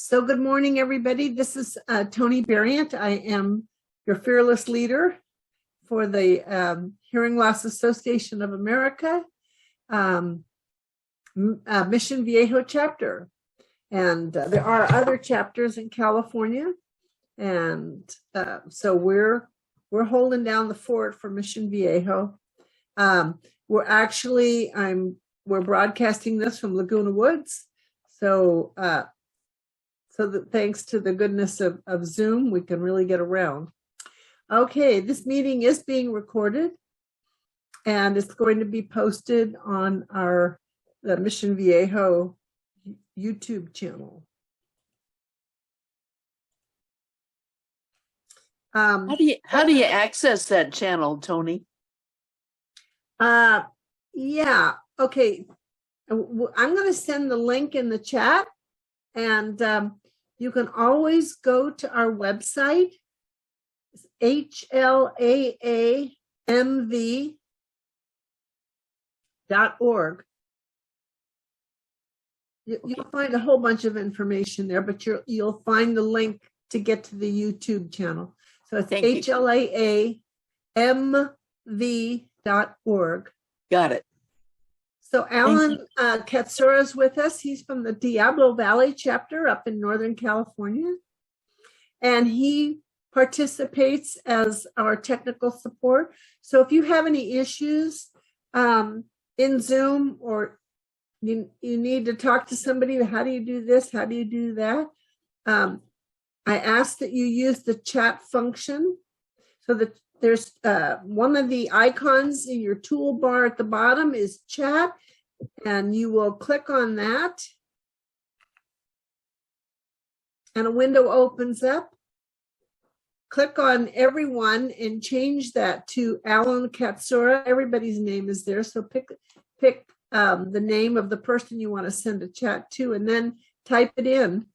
So good morning, everybody. This is Tony Berrient. I am your fearless leader for the Hearing Loss Association of America, Mission Viejo Chapter. And there are other chapters in California. And so we're holding down the fort for Mission Viejo. We're broadcasting this from Laguna Woods. So that thanks to the goodness of Zoom, we can really get around. Okay, this meeting is being recorded and it's going to be posted on the Mission Viejo YouTube channel. How do you access that channel, Tony? Yeah, okay. I'm going to send the link in the chat, and you can always go to our website, HLAAMV.org. You'll find a whole bunch of information there, but you'll find the link to get to the YouTube channel. So it's HLAAMV.org. Got it. So Alan Katsura is with us. He's from the Diablo Valley chapter up in Northern California. And he participates as our technical support. So if you have any issues in Zoom, or you need to talk to somebody, how do you do this? How do you do that? I ask that you use the chat function, so that there's one of the icons in your toolbar at the bottom is chat, and you will click on that and a window opens up. Click on everyone and change that to Alan Katsura. Everybody's name is there, so pick the name of the person you want to send a chat to, and then type it in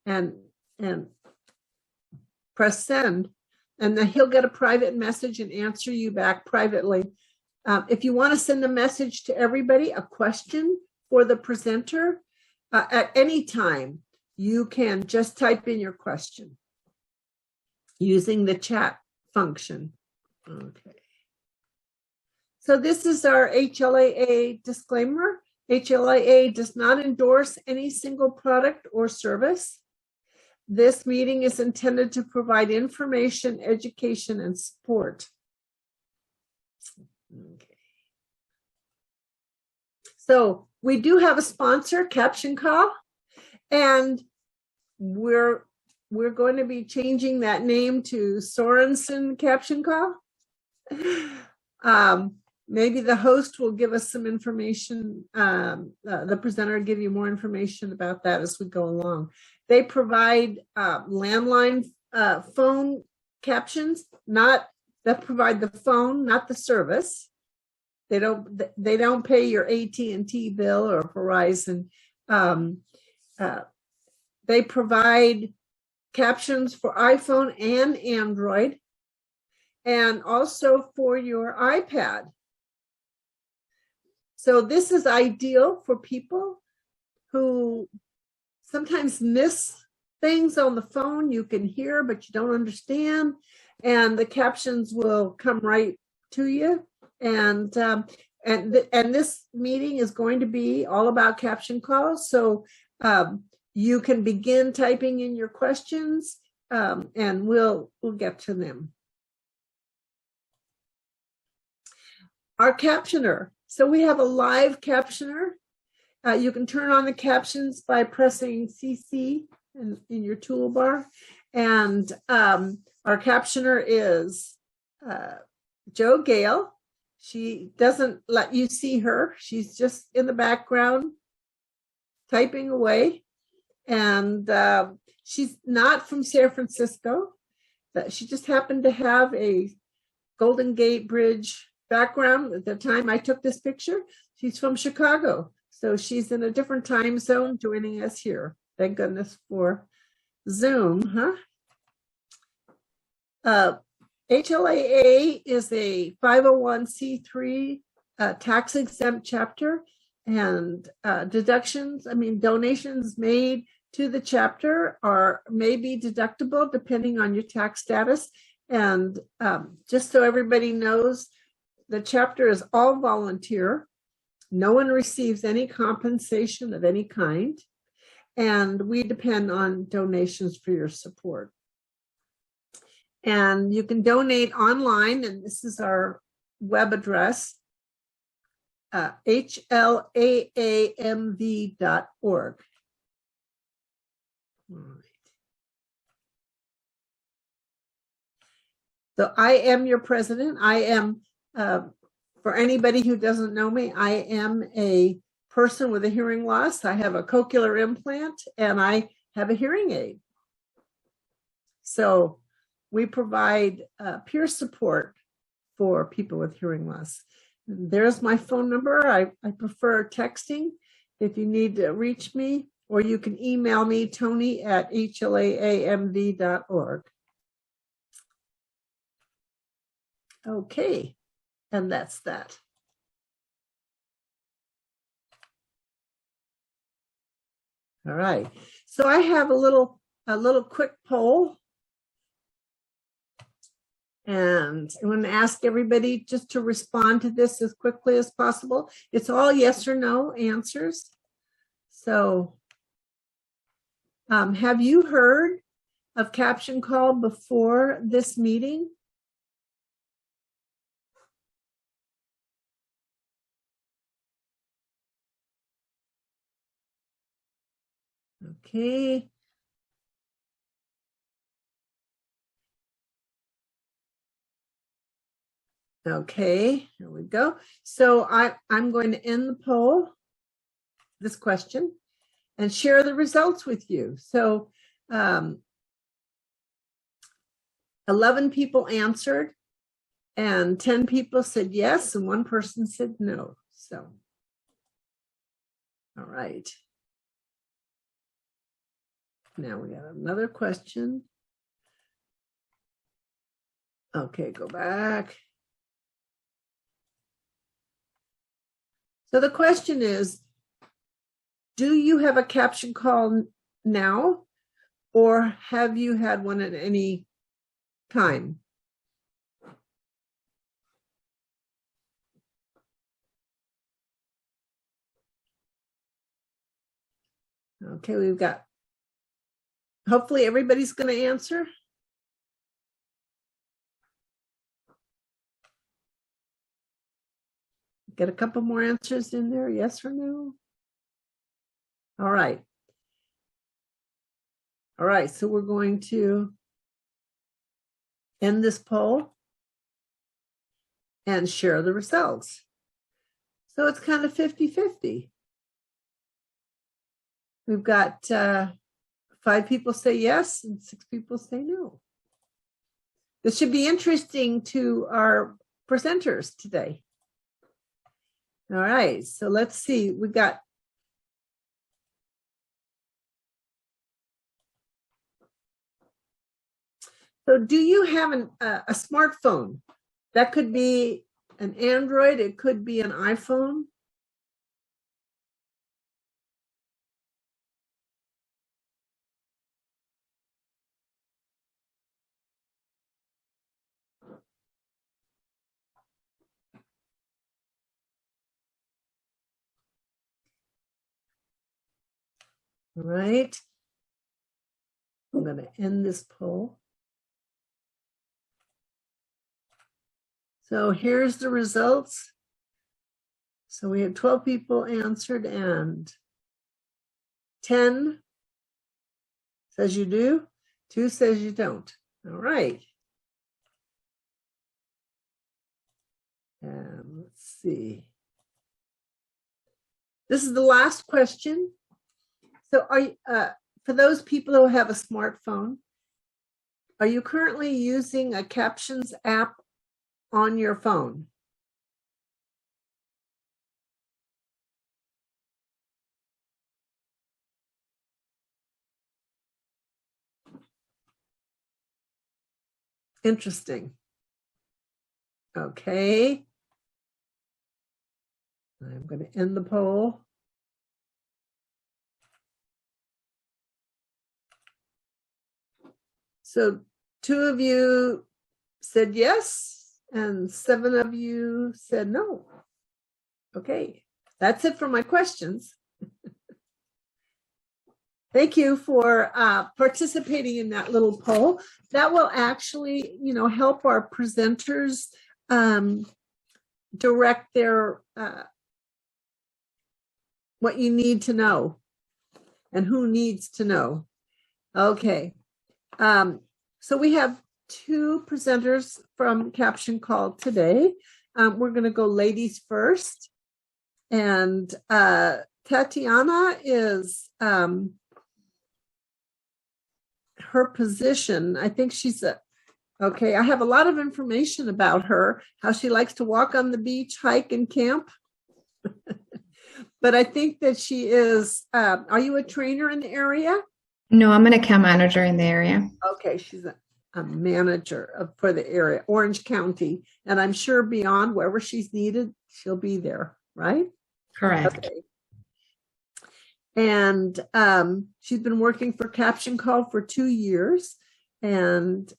and press send. And then he'll get a private message and answer you back privately. If you want to send a message to everybody, a question for the presenter, at any time, you can just type in your question using the chat function. Okay. So this is our HLAA disclaimer. HLAA does not endorse any single product or service. This meeting is intended to provide information, education, and support. Okay. So we do have a sponsor, CaptionCall, and we're going to be changing that name to Sorenson CaptionCall. Maybe the host will give us some information. The presenter will give you more information about that as we go along. They provide landline phone captions, that provide the phone, not the service. They don't pay your AT&T bill or Verizon. They provide captions for iPhone and Android, and also for your iPad. So this is ideal for people who sometimes miss things on the phone. You can hear, but you don't understand, and the captions will come right to you. And this meeting is going to be all about caption calls. So you can begin typing in your questions, and we'll get to them. Our captioner. So we have a live captioner. You can turn on the captions by pressing CC in your toolbar. And our captioner is Jo Gale. She doesn't let you see her. She's just in the background typing away. And she's not from San Francisco. She just happened to have a Golden Gate Bridge background at the time I took this picture. She's from Chicago. So she's in a different time zone joining us here. Thank goodness for Zoom, huh? HLAA is a 501c3 tax-exempt chapter, and donations made to the chapter may be deductible depending on your tax status. And just so everybody knows, the chapter is all volunteer. No one receives any compensation of any kind. And we depend on donations for your support. And you can donate online, and this is our web address, HLAAMV.org. All right. So I am your president. I am, for anybody who doesn't know me, I am a person with a hearing loss. I have a cochlear implant and I have a hearing aid. So we provide peer support for people with hearing loss. There's my phone number. I prefer texting if you need to reach me, or you can email me, tony@hlaamv.org. Okay, and that's that. All right, so I have a little quick poll. And I'm going to ask everybody just to respond to this as quickly as possible. It's all yes or no answers. So have you heard of CaptionCall before this meeting? Okay. Okay, here we go. So I'm going to end the poll, this question, and share the results with you. So 11 people answered, and 10 people said yes, and 1 person said no. So, all right. Now we got another question. Okay, go back. So the question is, do you have a CaptionCall now, or have you had one at any time? Okay, we've got, hopefully everybody's going to answer. Get a couple more answers in there, yes or no? All right. All right, so we're going to end this poll and share the results. So it's kind of 50-50. We've got 5 people say yes and 6 people say no. This should be interesting to our presenters today. All right, so let's see. We got so do you have a smartphone? That could be an Android, it could be an iPhone. All right. I'm going to end this poll. So here's the results. So we had 12 people answered and 10 says you do, 2 says you don't. All right. And let's see. This is the last question. So are you, for those people who have a smartphone, are you currently using a Captions app on your phone? Interesting. Okay. I'm going to end the poll. So 2 of you said yes, and 7 of you said no. Okay, that's it for my questions. Thank you for participating in that little poll. That will actually, help our presenters direct their what you need to know and who needs to know. Okay, so we have 2 presenters from CaptionCall today. We're going to go ladies first, and Tatiana is her position. I think she's okay. I have a lot of information about her, how she likes to walk on the beach, hike, and camp. But I think that she is, are you a trainer in the area? No, I'm an account manager in the area. Okay, she's a manager for the area, Orange County. And I'm sure beyond, wherever she's needed, she'll be there, right? Correct. Okay. And she's been working for CaptionCall for 2 years and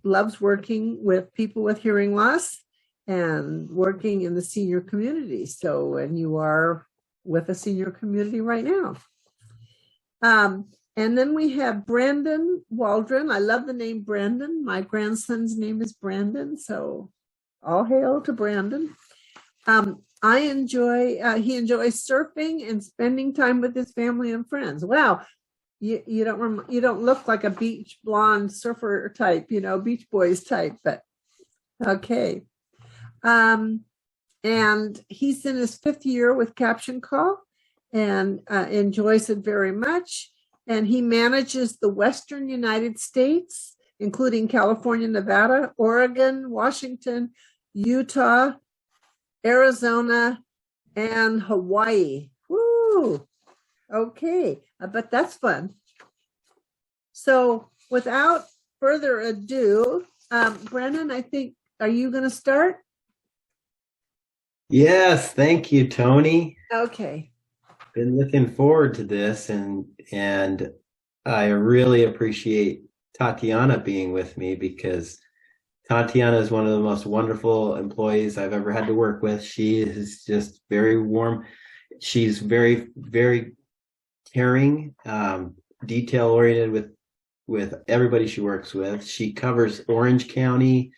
loves working with people with hearing loss and working in the senior community. So, and you are with a senior community right now. And then we have Brandon Waldron. I love the name Brandon. My grandson's name is Brandon. So all hail to Brandon. He enjoys surfing and spending time with his family and friends. Wow. You don't look like a beach blonde surfer type, Beach Boys type, but okay. And he's in his 5th year with CaptionCall and enjoys it very much. And he manages the Western United States, including California, Nevada, Oregon, Washington, Utah, Arizona, and Hawaii. Woo! Okay, I bet that's fun. So without further ado, Brennan, I think, are you going to start? Yes, thank you, Tony. Okay. Been looking forward to this, and I really appreciate Tatiana being with me, because Tatiana is one of the most wonderful employees I've ever had to work with. She is just very warm. She's very, very caring, detail oriented with everybody she works with. She covers Orange County,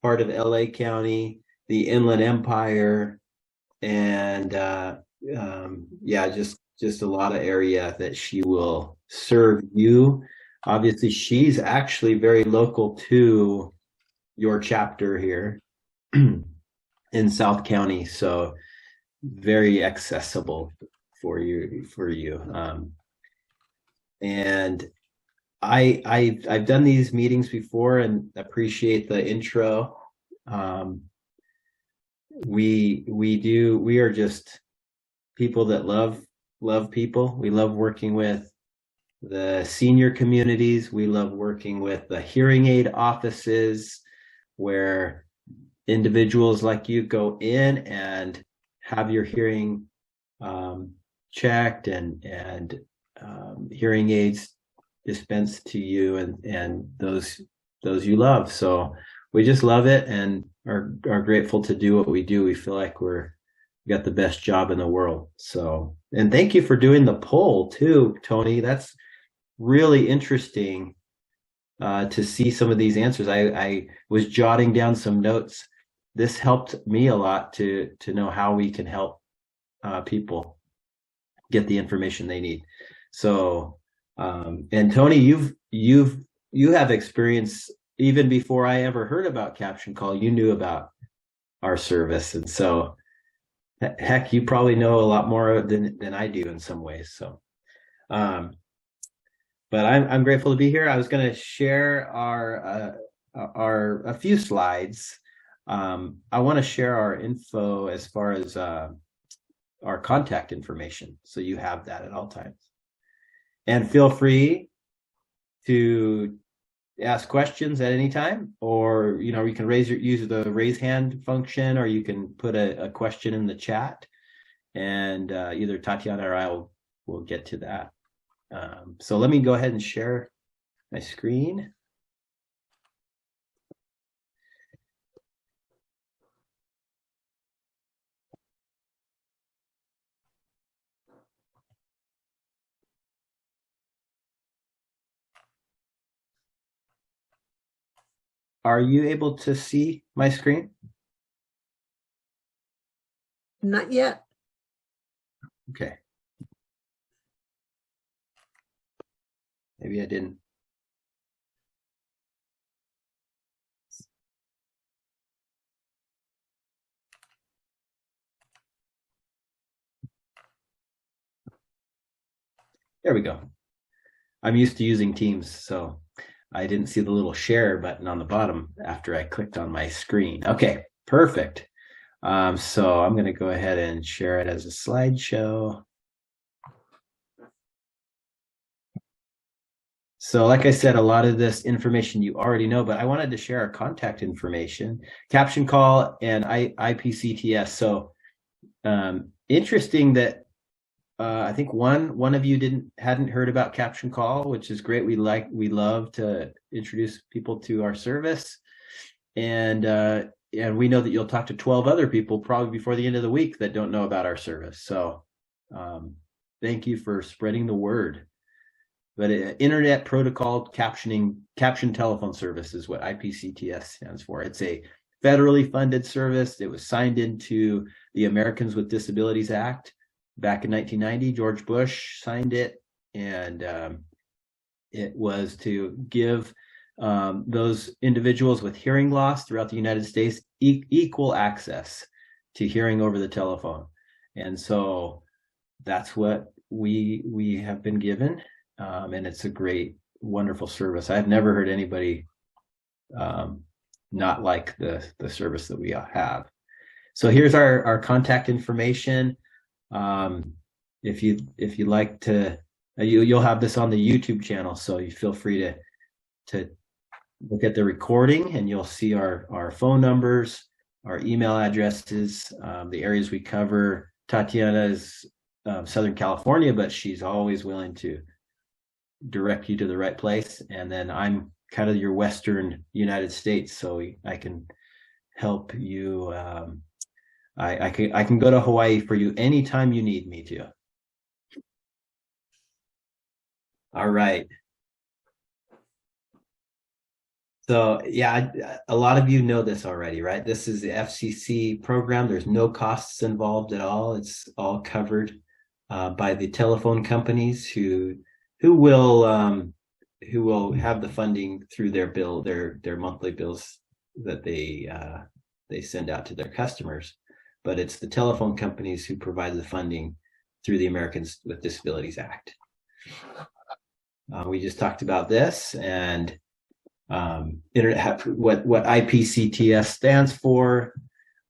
part of LA County, the Inland Empire, and just a lot of area that she will serve you. Obviously, she's actually very local to your chapter here in South County, so very accessible for you. And I've done these meetings before and appreciate the intro. We are just people that love people. We love working with the senior communities. We love working with the hearing aid offices, where individuals like you go in and have your hearing checked and hearing aids dispensed to you and those you love. So we just love it and are grateful to do what we do. We feel like we got the best job in the world. So, and thank you for doing the poll too, Tony. That's really interesting to see some of these answers. I was jotting down some notes. This helped me a lot to know how we can help people get the information they need. So, and Tony, you have experience even before I ever heard about CaptionCall. You knew about our service, and so heck, you probably know a lot more than I do in some ways. So, but I'm grateful to be here. I was going to share a few slides. I want to share our info as far as our contact information, so you have that at all times. And feel free to ask questions at any time, or you can use the raise hand function, or you can put a question in the chat, and either Tatiana or I will get to that. So let me go ahead and share my screen. are you able to see my screen? Not yet. Okay. Maybe I didn't. There we go. I'm used to using Teams, so I didn't see the little share button on the bottom after I clicked on my screen. Okay, perfect. So I'm going to go ahead and share it as a slideshow. So like I said, a lot of this information you already know, but I wanted to share our contact information, CaptionCall and IPCTS. So interesting that I think one of you hadn't heard about CaptionCall, which is great. We love to introduce people to our service, and we know that you'll talk to 12 other people probably before the end of the week that don't know about our service. So thank you for spreading the word. But Internet Protocol Caption Telephone Service is what IPCTS stands for. It's a federally funded service. It was signed into the Americans with Disabilities Act back in 1990. George Bush signed it, and it was to give those individuals with hearing loss throughout the United States equal access to hearing over the telephone. And so that's what we have been given. And it's a great, wonderful service. I've never heard anybody not like the service that we have. So here's our contact information. If you like to, you'll have this on the YouTube channel, so you feel free to look at the recording, and you'll see our phone numbers, our email addresses, the areas we cover. Tatiana is Southern California, but she's always willing to direct you to the right place. And then I'm kind of your Western United States, so I can help you. I can go to Hawaii for you anytime you need me to. All right. So yeah, a lot of you know this already, right? This is the FCC program. There's no costs involved at all. It's all covered by the telephone companies who will have the funding through their bill, their monthly bills that they send out to their customers. But it's the telephone companies who provide the funding through the Americans with Disabilities Act. We just talked about this, and what IPCTS stands for,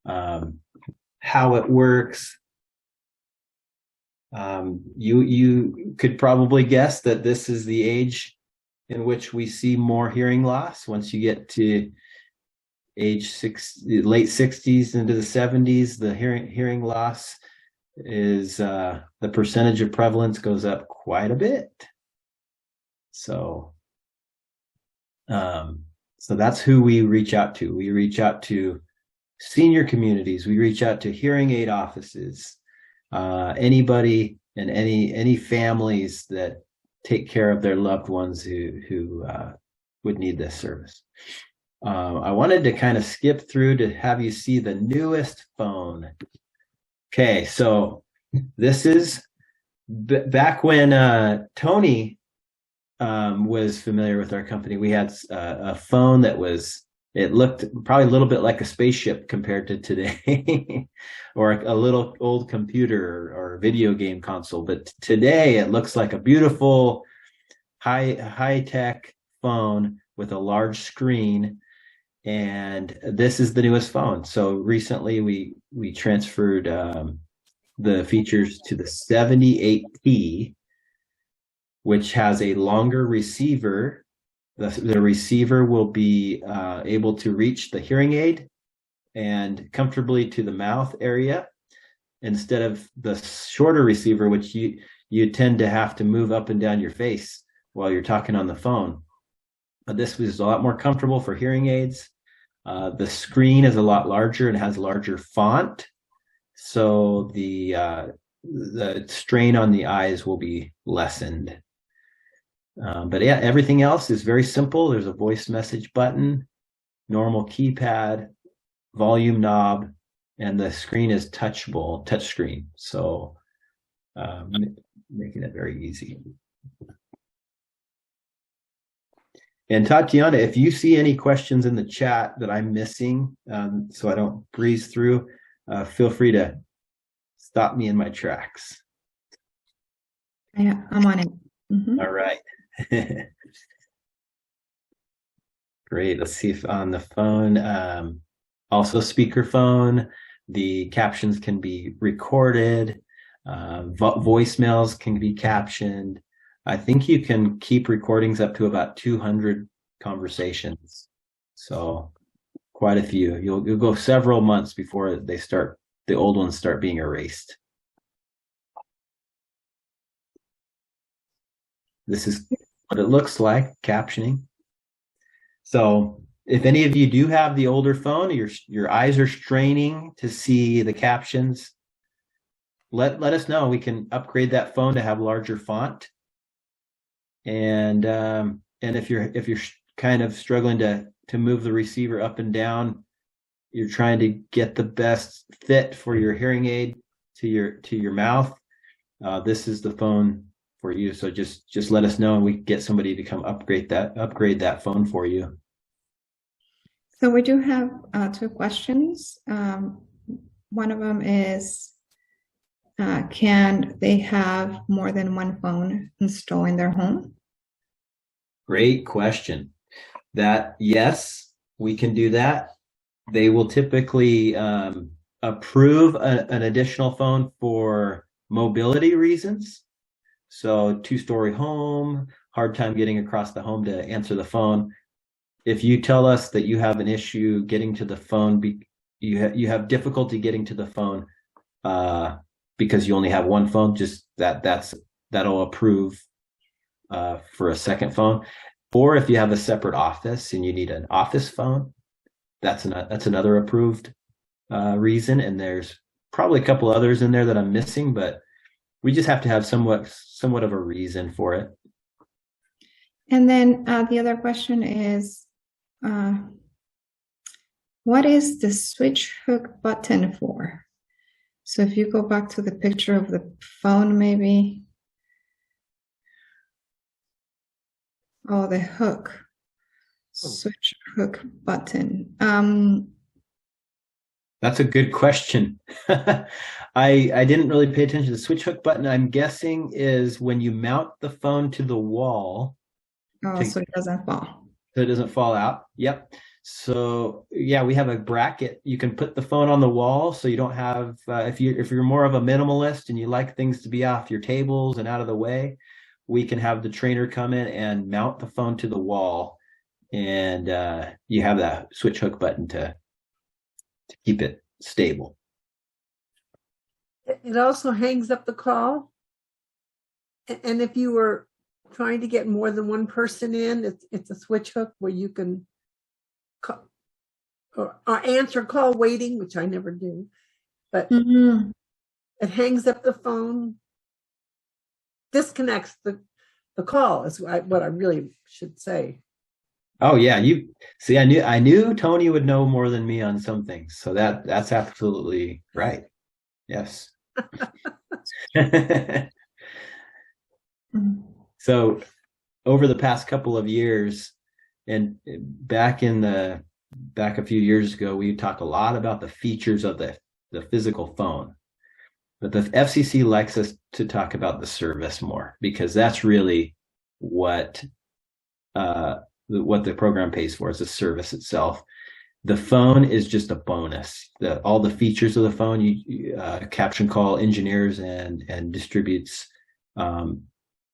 how it works. You could probably guess that this is the age in which we see more hearing loss. Once you get to late 60s into the 70s, the hearing loss is the percentage of prevalence goes up quite a bit. So that's who we reach out to. We reach out to senior communities. We reach out to hearing aid offices, anybody and any families that take care of their loved ones who would need this service. I wanted to kind of skip through to have you see the newest phone. Okay, so this is back when Tony was familiar with our company. We had a phone that it looked probably a little bit like a spaceship compared to today, or a little old computer or video game console. But today it looks like a beautiful high-tech phone with a large screen. And this is the newest phone. So recently we transferred the features to the 78T, which has a longer receiver. The receiver will be able to reach the hearing aid and comfortably to the mouth area, instead of the shorter receiver, which you tend to have to move up and down your face while you're talking on the phone. This is a lot more comfortable for hearing aids. The screen is a lot larger and has larger font, so the strain on the eyes will be lessened. But yeah, everything else is very simple. There's a voice message button. normal keypad, volume knob, and the screen is touchable, touch screen. So making it very easy. And Tatiana, if you see any questions in the chat that I'm missing, so I don't breeze through, feel free to stop me in my tracks. Yeah, I'm on it. All right. Great. Let's see if on the phone, also speakerphone, the captions can be recorded, voicemails can be captioned. I think you can keep recordings up to about 200 conversations. So quite a few. You'll go several months before the old ones start being erased. This is what it looks like, captioning. So if any of you do have the older phone, your eyes are straining to see the captions, let us know. We can upgrade that phone to have larger font. And if you're kind of struggling to move the receiver up and down, you're trying to get the best fit for your hearing aid to your mouth, this is the phone for you. So just let us know, and we can get somebody to come upgrade that phone for you. So we do have 2 questions. One of them is, can they have more than one phone installed in their home? Great question. Yes, we can do that. They will typically approve an additional phone for mobility reasons. So 2-story home, hard time getting across the home to answer the phone. If you tell us that you have an issue getting to the phone, you have difficulty getting to the phone because you only have one phone, just that'll approve for a second phone. Or if you have a separate office and you need an office phone, that's another approved reason. And there's probably a couple others in there that I'm missing, but we just have to have somewhat of a reason for it. And then the other question is, what is the switch hook button for? So if you go back to the picture of the phone, maybe. Oh, the hook. Switch hook button. That's a good question. I didn't really pay attention to the switch hook button. I'm guessing is when you mount the phone to the wall. Oh, so it doesn't fall. So it doesn't fall out. Yep. So yeah, we have a bracket. You can put the phone on the wall, so you don't have. If you're more of a minimalist and you like things to be off your tables and out of the way, we can have the trainer come in and mount the phone to the wall, and you have that switch hook button to keep it stable. It also hangs up the call. And if you were trying to get more than one person in, it's a switch hook where you can call, or answer call waiting, which I never do, but it hangs up the phone, disconnects the call is what I really should say. Oh yeah, you see, I knew Tony would know more than me on some things, so that's absolutely right. Yes. So over the past couple of years, and back a few years ago, we talked a lot about the features of the physical phone, but the FCC likes us to talk about the service more, because that's really what the program pays for, is the service itself. The phone is just a bonus. All the features of the phone, CaptionCall engineers and distributes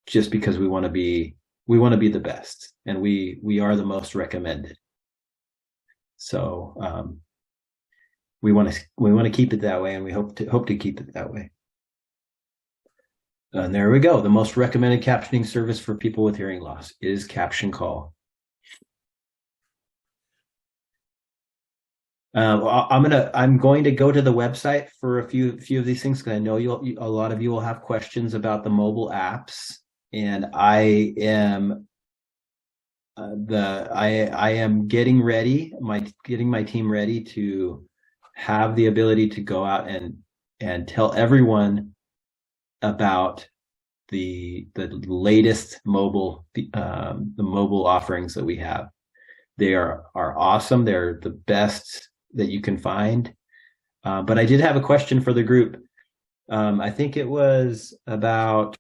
just because we want to be the best, and we are the most recommended. So we want to keep it that way, and we hope to keep it that way. And there we go. The most recommended captioning service for people with hearing loss is CaptionCall. I'm going to go to the website for a few of these things, because I know a lot of you will have questions about the mobile apps, and I am I am getting ready, getting my team ready to have the ability to go out and tell everyone about the latest mobile the mobile offerings that we have. They are awesome. They're the best that you can find. But I did have a question for the group. I think it was about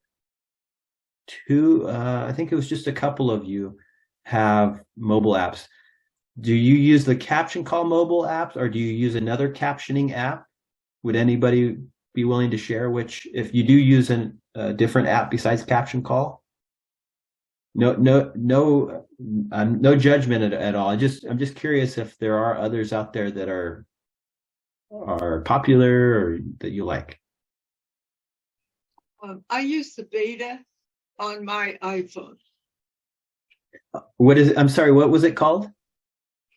I think it was just a couple of you have mobile apps. Do you use the CaptionCall mobile apps, or do you use another captioning app? Would anybody be willing to share which, if you do use a different app besides CaptionCall? No judgment at all. I'm just curious if there are others out there that are popular or that you like. I use the beta on my iPhone. What is it? I'm sorry, what was it called?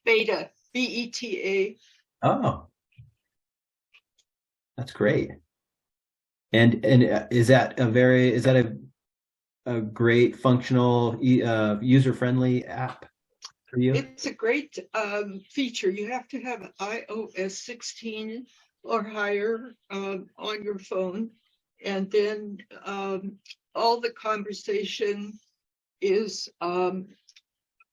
Beta, BETA. Oh, that's great. And is that a great functional user-friendly app for you? It's a great feature. You have to have iOS 16 or higher on your phone, and then all the conversation is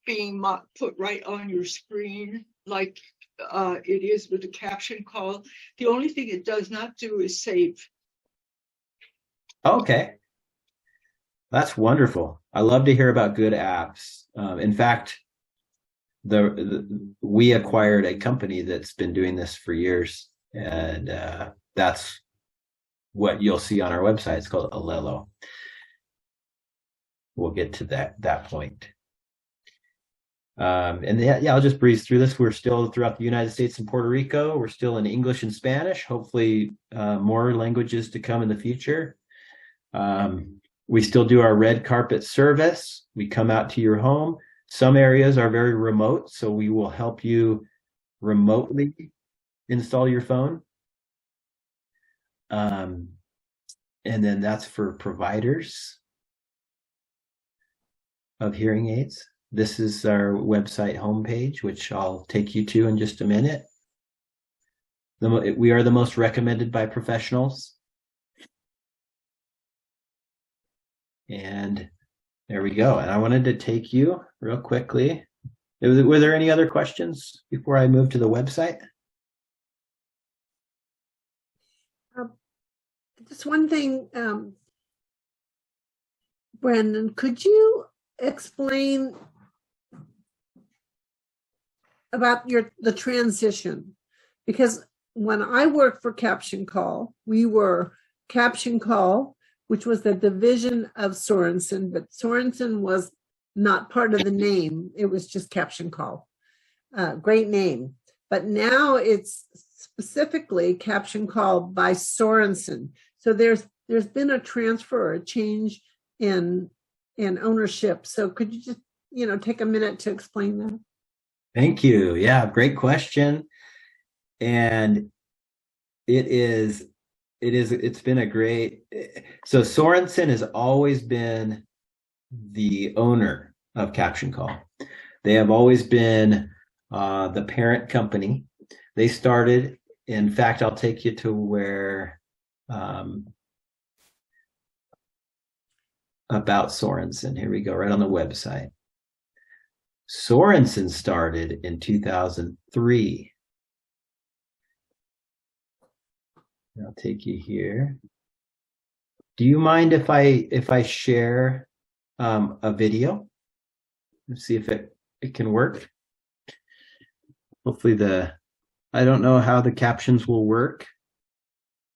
being put right on your screen, like it is with the CaptionCall. The only thing it does not do is save. Okay. That's wonderful. I love to hear about good apps. In fact, we acquired a company that's been doing this for years, and that's what you'll see on our website. It's called Alelo. We'll get to that point. And yeah, I'll just breeze through this. We're still throughout the United States and Puerto Rico. We're still in English and Spanish. Hopefully, more languages to come in the future. We still do our red carpet service. We come out to your home. Some areas are very remote, so we will help you remotely install your phone. And then that's for providers of hearing aids. This is our website homepage, which I'll take you to in just a minute. We are the most recommended by professionals. And there we go. And I wanted to take you real quickly. Were there any other questions before I move to the website? Just one thing, Brandon, could you explain about the transition? Because when I worked for CaptionCall, we were CaptionCall, which was the division of Sorenson, but Sorenson was not part of the name. It was just CaptionCall. Great name. But now it's specifically CaptionCall by Sorenson. So there's been a transfer, a change in ownership. So could you just, take a minute to explain that? Thank you. Yeah, great question. And it's been a great, so Sorenson has always been the owner of CaptionCall. They have always been the parent company. They started, in fact, I'll take you to where about Sorenson. Here we go, right on the website. Sorenson started in 2003. I'll take you here. Do you mind if I share a video? Let's see if it can work. Hopefully I don't know how the captions will work,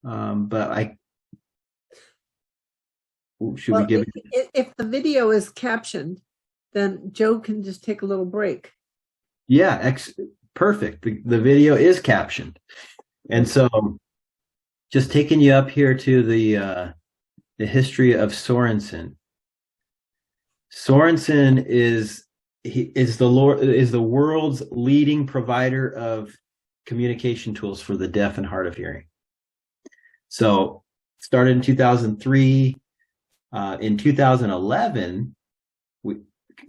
but should we give it? If the video is captioned, then Joe can just take a little break. Yeah, perfect. The video is captioned, and so just taking you up here to the history of Sorenson. Sorenson is the world's leading provider of communication tools for the deaf and hard of hearing. So started in 2003. In 2011,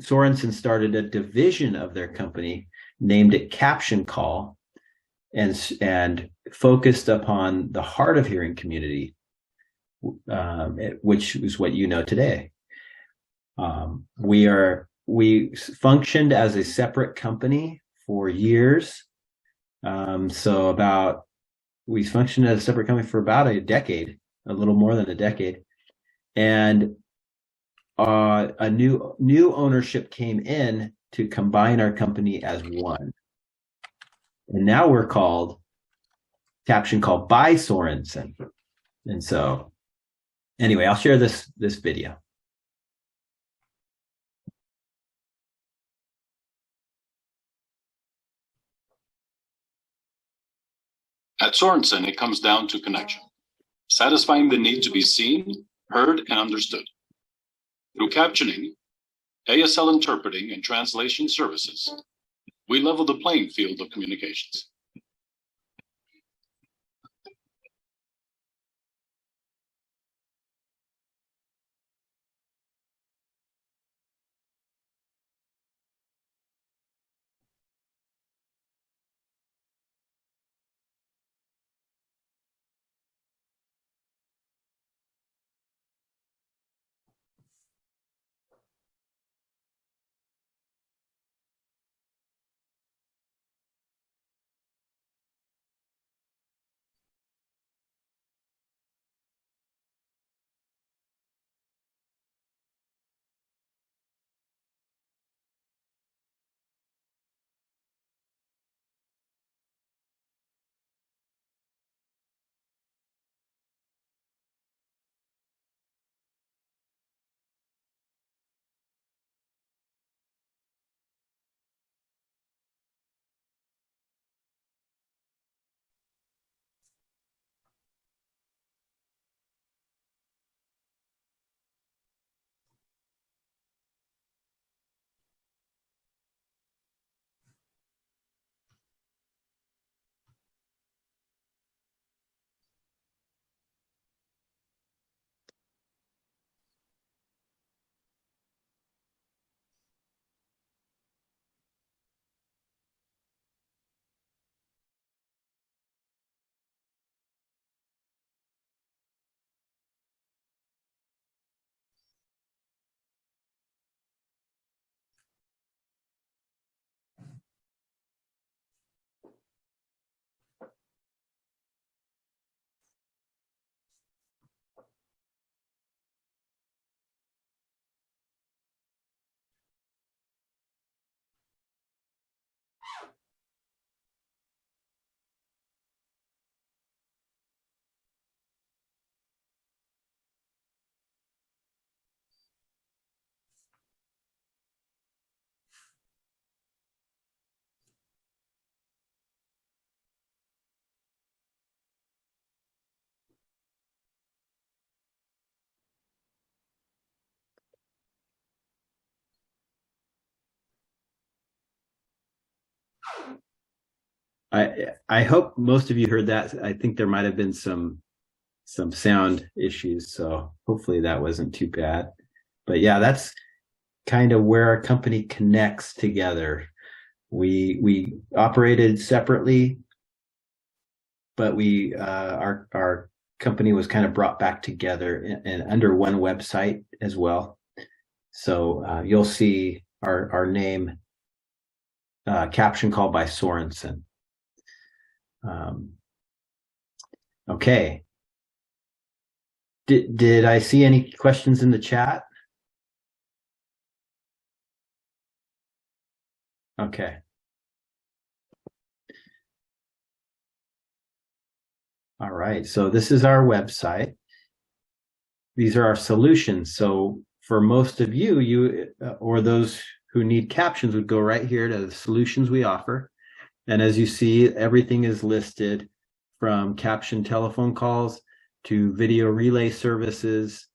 Sorenson started a division of their company, named it CaptionCall, and focused upon the hard of hearing community, which is what you know today. We functioned as a separate company for years. We functioned as a separate company for about a decade, a little more than a decade. And a new ownership came in to combine our company as one. And now we're called CaptionCall by Sorenson. And so anyway, I'll share this video. At Sorenson, it comes down to connection, satisfying the need to be seen, heard, and understood. Through captioning, ASL interpreting, and translation services, we level the playing field of communications. I hope most of you heard that. I think there might have been some sound issues, so hopefully that wasn't too bad. But yeah, that's kind of where our company connects together. We operated separately, but our company was kind of brought back together and under one website as well. So you'll see our name, CaptionCall by Sorenson. Okay. Did I see any questions in the chat? Okay. All right. So this is our website. These are our solutions. So for most of you or those who need captions would go right here to the solutions we offer. And as you see, everything is listed from caption telephone calls to video relay services,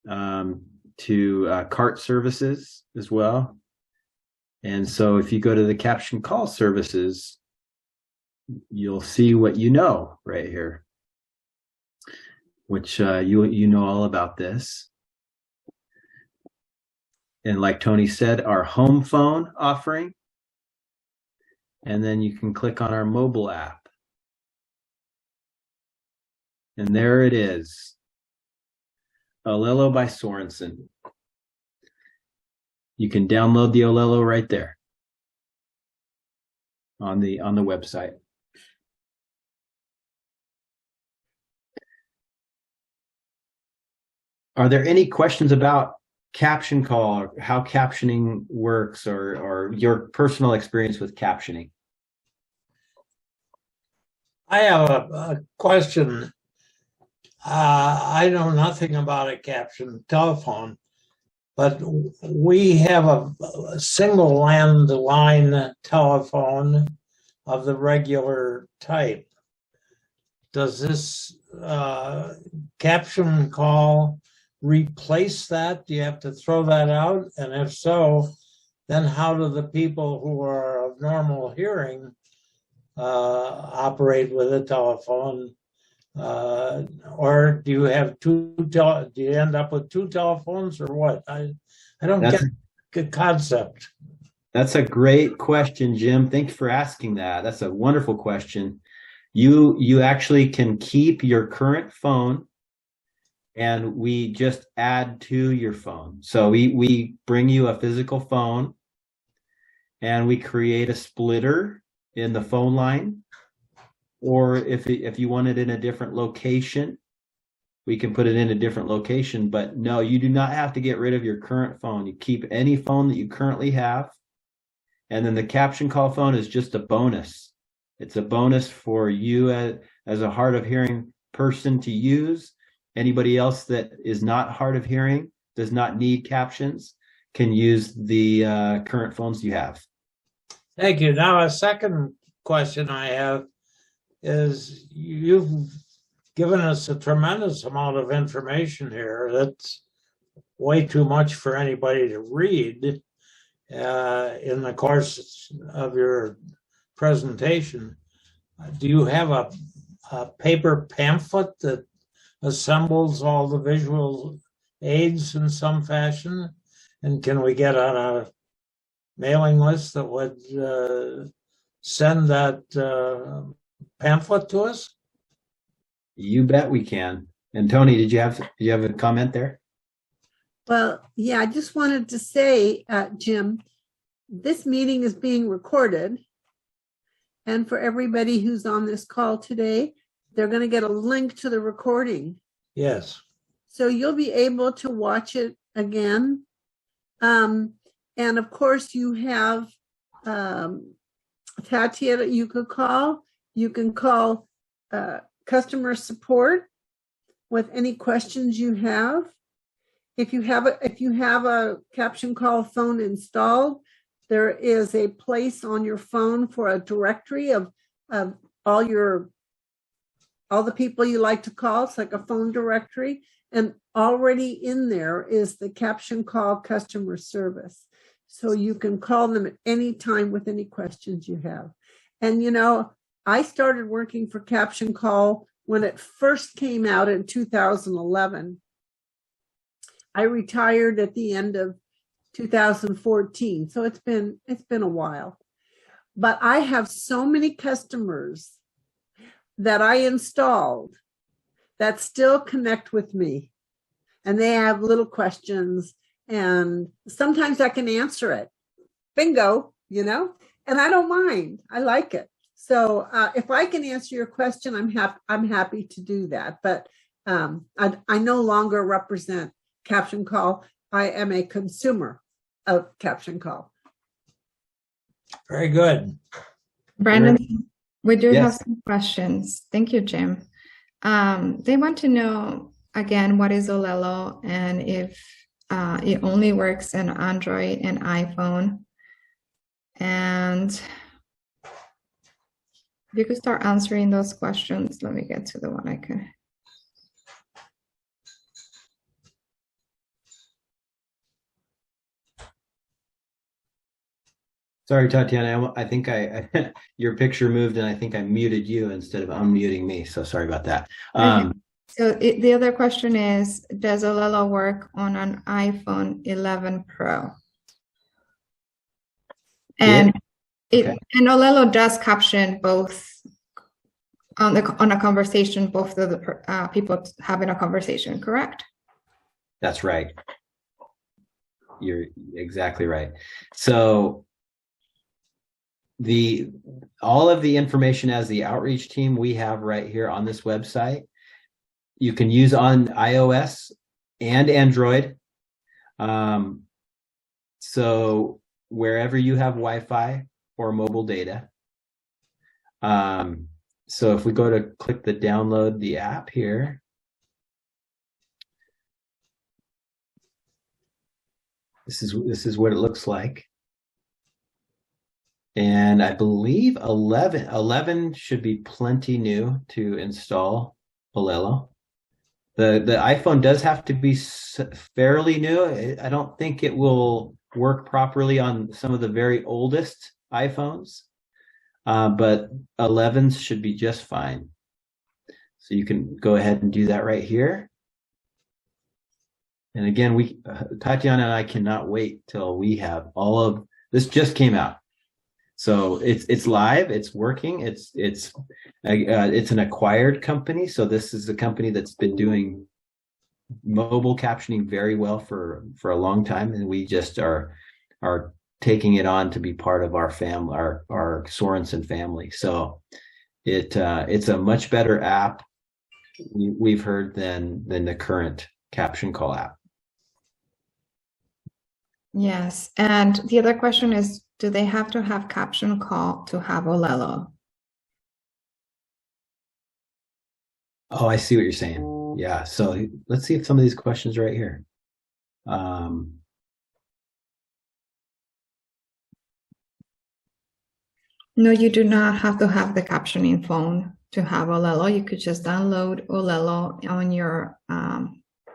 to CART services as well. And so if you go to the caption call services, you'll see what you know right here, which you know all about this. and like Tony said, our home phone offering. And then you can click on our mobile app. And there it is. Olelo by Sorenson. You can download the Olelo right there on the website. Are there any questions about CaptionCall, or how captioning works, or your personal experience with captioning? I have a question. I know nothing about a caption telephone, but we have a single landline telephone of the regular type. Does this CaptionCall replace that? Do you have to throw that out? And if so, then how do the people who are of normal hearing operate with a telephone? Or do you have do you end up with two telephones, or what? I don't get the concept. That's a great question, Jim. Thanks for asking that. That's a wonderful question. You actually can keep your current phone, and we just add to your phone. So we bring you a physical phone, and we create a splitter in the phone line. Or if you want it in a different location, we can put it in a different location. But no, you do not have to get rid of your current phone. You keep any phone that you currently have. And then the CaptionCall phone is just a bonus. It's a bonus for you as a hard of hearing person to use. Anybody else that is not hard of hearing, does not need captions, can use the current phones you have. Thank you. Now, a second question I have is, you've given us a tremendous amount of information here. That's way too much for anybody to read in the course of your presentation. Do you have a paper pamphlet that assembles all the visual aids in some fashion? And can we get on a mailing list that would send that pamphlet to us? You bet we can. And Tony, did you have a comment there? Well, yeah, I just wanted to say, Jim, this meeting is being recorded. And for everybody who's on this call today, they're going to get a link to the recording. Yes. So you'll be able to watch it again. And of course, you have Tatiana, you could call. You can call customer support with any questions you have. If you have a CaptionCall phone installed, there is a place on your phone for a directory of all the people you like to call. It's like a phone directory, and already in there is the CaptionCall customer service. So you can call them at any time with any questions you have. And you know, I started working for CaptionCall when it first came out in 2011. I retired at the end of 2014, so it's been a while. But I have so many customers that I installed that still connect with me, and they have little questions, and sometimes I can answer it. Bingo, you know, and I don't mind. I like it. So if I can answer your question, I'm happy to do that. But I no longer represent CaptionCall. I am a consumer of CaptionCall. Very good. Brandon, we do have Yes. some questions. Thank you, Jim. They want to know, again, what is Olelo, and if it only works in Android and iPhone. And if you could start answering those questions. Let me get to the one I can. Sorry, Tatiana. I think your picture moved, and I think I muted you instead of unmuting me. So sorry about that. So the other question is, does Olelo work on an iPhone 11 Pro? And Okay. and Olelo does caption both on a conversation, both of the people having a conversation, correct? That's right. You're exactly right. So all of the information as the outreach team we have right here on this website, you can use on iOS and Android. So wherever you have Wi-Fi or mobile data. So if we go to click the download the app here, this is what it looks like. And I believe 11 should be plenty new to install Olelo. The iPhone does have to be fairly new. I don't think it will work properly on some of the very oldest iPhones, but 11s should be just fine. So you can go ahead and do that right here. And again, Tatiana and I cannot wait till we have all of this. Just came out, so it's live, it's working. It's an acquired company, so this is a company that's been doing mobile captioning very well for a long time, and we just are taking it on to be part of our family, our Sorenson family. So it's a much better app we've heard than the current CaptionCall app. Yes, and the other question is, do they have to have CaptionCall to have Olelo? Oh, I see what you're saying. Yeah, so let's see if some of these questions right here. No, you do not have to have the captioning phone to have Olelo. You could just download Olelo on your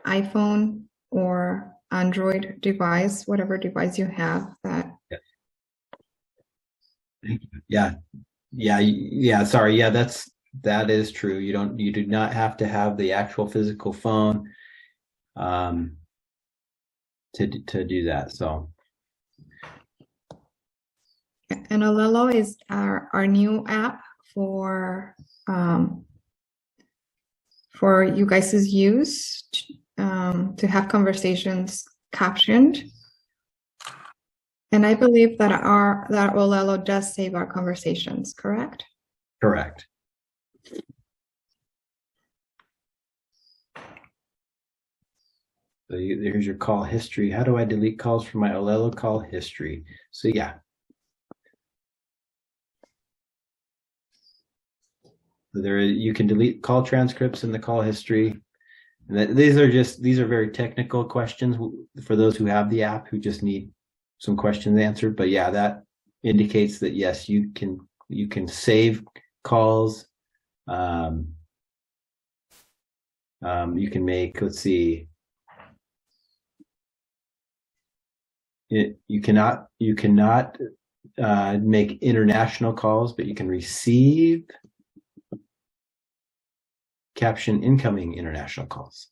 iPhone or Android device, whatever device you have that. yeah. Sorry. Yeah, that is true. You do not have to have the actual physical phone to do that. So. And Olelo is our new app for you guys' use to have conversations captioned. And I believe that that Olelo does save our conversations, correct? Correct. So here's your call history. How do I delete calls from my Olelo call history? So yeah. You can delete call transcripts in the call history. And these are very technical questions for those who have the app who just need some questions answered. But yeah, that indicates that yes, you can save calls. You can make, let's see. You cannot make international calls, but you can receive caption incoming international calls.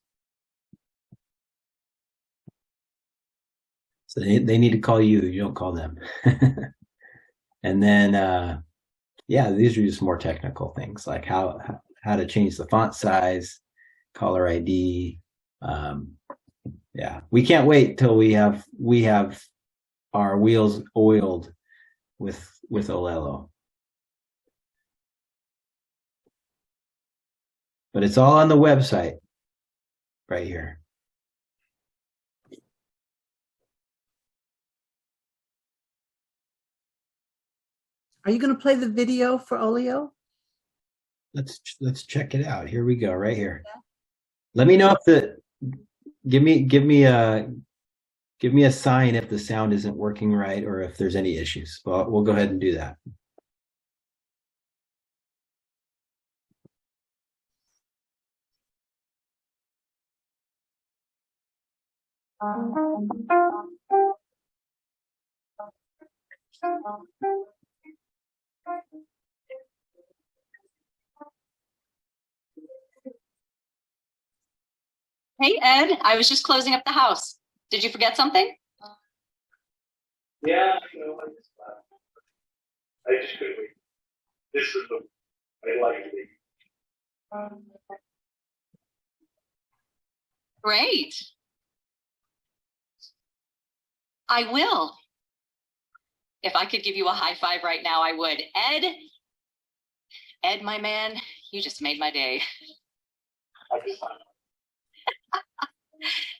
So they need to call you. You don't call them. And then, yeah, these are just more technical things like how to change the font size, caller ID. Yeah, we can't wait till we have our wheels oiled with Olelo. But it's all on the website right here. Are you going to play the video for Oleo? Let's check it out. Here we go, right here. Let me know if give me a sign if the sound isn't working right or if there's any issues. Well, we'll go ahead and do that. Hey, Ed, I was just closing up the house. Did you forget something? Yeah, I just couldn't wait. This is the, I like it. Great. I will. If I could give you a high five right now, I would. Ed, my man, you just made my day.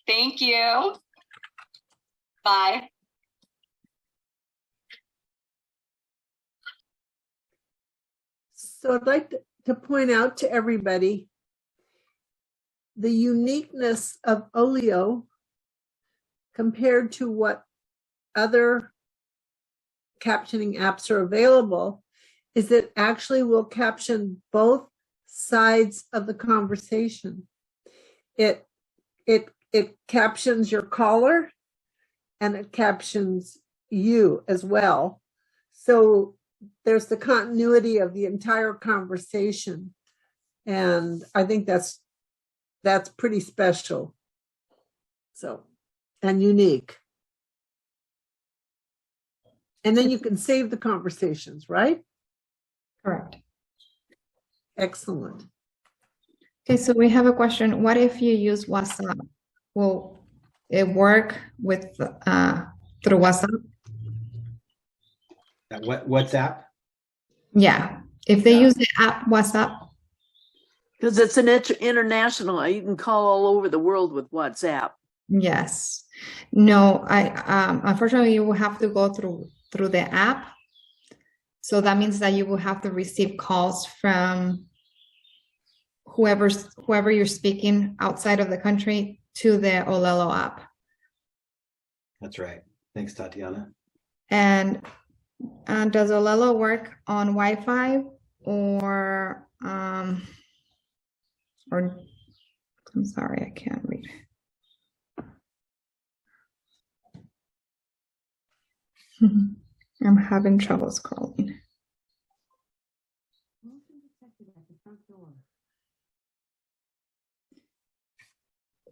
Thank you. Bye. So I'd like to point out to everybody the uniqueness of Olio compared to what other captioning apps are available is it actually will caption both sides of the conversation. It captions your caller and it captions you as well. So there's the continuity of the entire conversation. And I think that's pretty special. So, and unique. And then you can save the conversations, right? Correct. Excellent. Okay, so we have a question. What if you use WhatsApp? Will it work with through WhatsApp? WhatsApp? Yeah, if they use the app WhatsApp. Because it's an international. You can call all over the world with WhatsApp. Yes. No, I unfortunately you will have to go through the app. So that means that you will have to receive calls from whoever you're speaking outside of the country to the Olelo app. That's right. Thanks, Tatiana. And does Olelo work on Wi-Fi or I'm sorry, I can't read. I'm having trouble scrolling.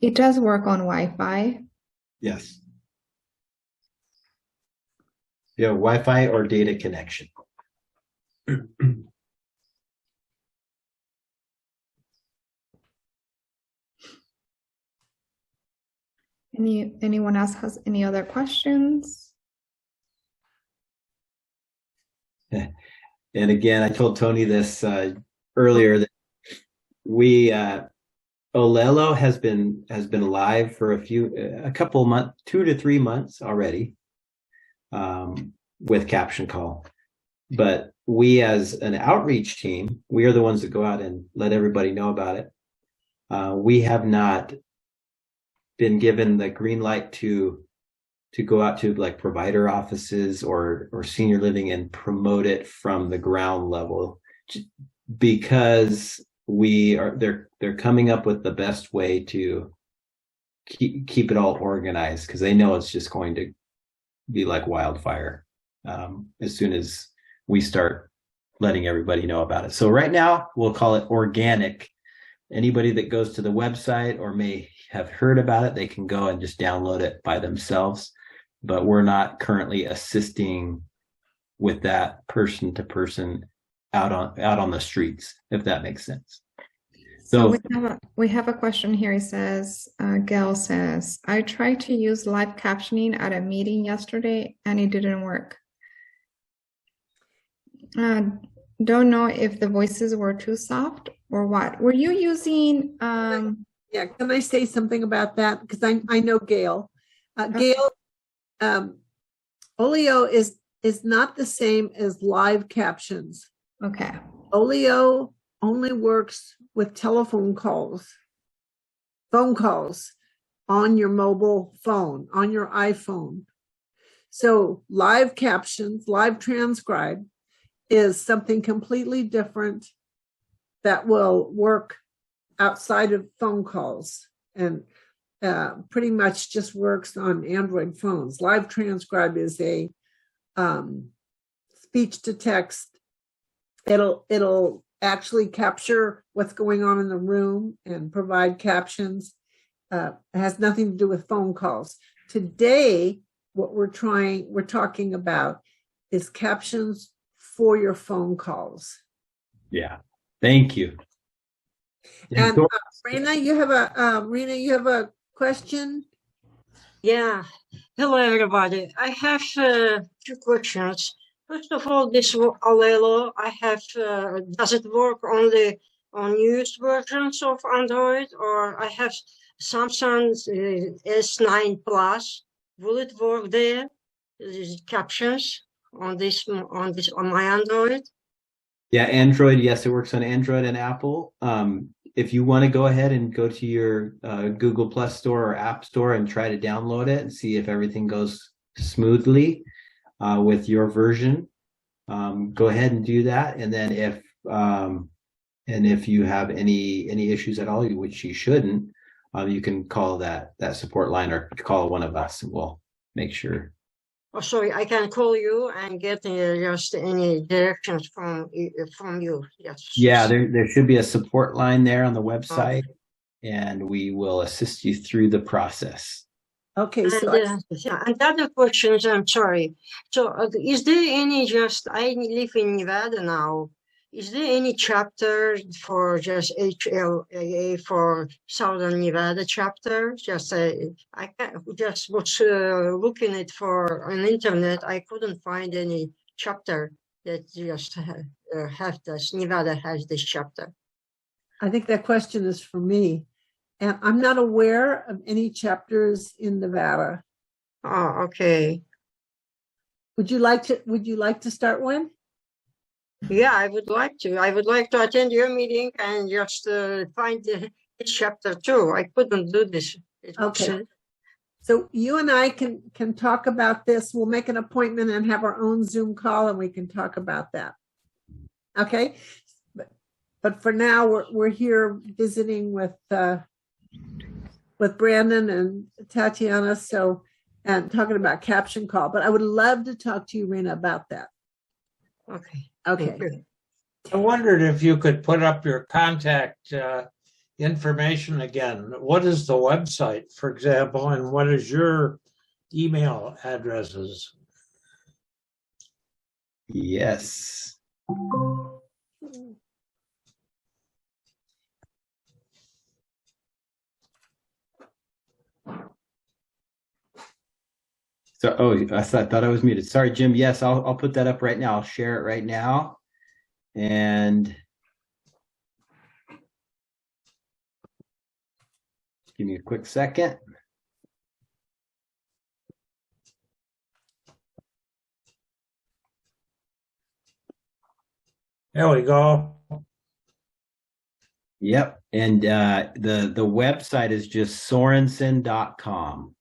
It does work on Wi-Fi. Yes. Yeah, Wi-Fi or data connection. Anyone else has any other questions? And again, I told Tony this earlier that we Olelo has been live for a couple of months, 2 to 3 months already, with CaptionCall. But we, as an outreach team, we are the ones that go out and let everybody know about it. We have not been given the green light to go out to like provider offices or senior living and promote it from the ground level, because they're coming up with the best way to keep it all organized, because they know it's just going to be like wildfire as soon as we start letting everybody know about it. So right now we'll call it organic. Anybody that goes to the website or may have heard about it, they can go and just download it by themselves. But we're not currently assisting with that person to person out on the streets, if that makes sense. So we have a question here. It says, Gail says, I tried to use live captioning at a meeting yesterday and it didn't work. Don't know if the voices were too soft or what. Were you using? Yeah, can I say something about that? Because I know Gail. Gail, Olio is not the same as live captions. Okay. Olio only works with telephone calls, phone calls on your mobile phone, on your iPhone. So live captions, live transcribe is something completely different that will work outside of phone calls and pretty much just works on Android phones. Live transcribe is a speech to text. It'll actually capture what's going on in the room and provide captions. has nothing to do with phone calls. Today, what we're talking about is captions for your phone calls. Yeah. Thank you. And Rena, you have a question? Yeah. Hello, everybody. I have two questions. First of all, this Alelo, does it work only on used versions of Android, or I have Samsung's S9 Plus? Will it work there? These captions on my Android? Yeah, Android. Yes, it works on Android and Apple. If you want to go ahead and go to your Google Plus Store or App Store and try to download it and see if everything goes smoothly with your version, go ahead and do that. And then if you have any issues at all, which you shouldn't, you can call that support line or call one of us, and we'll make sure. Oh, sorry, I can call you and get just any directions from you. Yes. Yeah, there should be a support line there on the website, and we will assist you through the process. Okay, so and the other questions, I'm sorry. So is there any I live in Nevada now. Is there any chapter for just HLAA for Southern Nevada chapter? I just was looking it for on internet. I couldn't find any chapter that just have this. Nevada has this chapter. I think that question is for me, and I'm not aware of any chapters in Nevada. Oh, okay. Would you like to start one? Yeah, I would like to. I would like to attend your meeting and just find this chapter too. I couldn't do this. Okay. So you and I can talk about this. We'll make an appointment and have our own Zoom call, and we can talk about that. Okay. But for now, we're here visiting with Brandon and Tatiana. And talking about CaptionCall. But I would love to talk to you, Rena, about that. Okay. Okay. I wondered if you could put up your contact information again. What is the website, for example, and what is your email addresses? Yes. So, I thought I was muted. Sorry, Jim. Yes, I'll put that up right now. I'll share it right now. And give me a quick second. There we go. Yep. And the website is just Sorenson.com.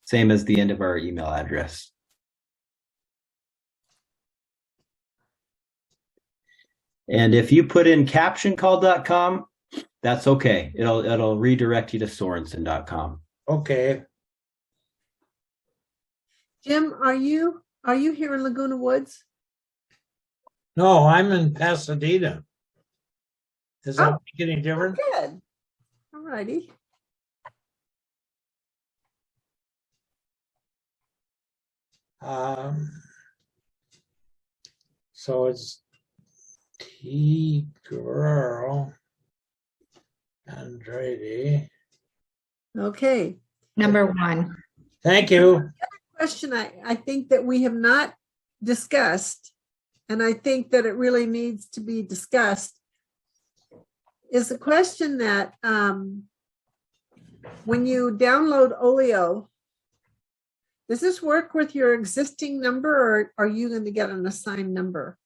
Same as the end of our email address. And if you put in CaptionCall.com, that's okay. It'll redirect you to Sorenson.com. Okay. Jim, are you here in Laguna Woods? No, I'm in Pasadena. Does that make any difference? Good. All righty. So it's Guerrero-Andrade. Okay. Number 1. Thank you. Question I think that we have not discussed, and I think that it really needs to be discussed, is the question that when you download Olio, does this work with your existing number, or are you going to get an assigned number?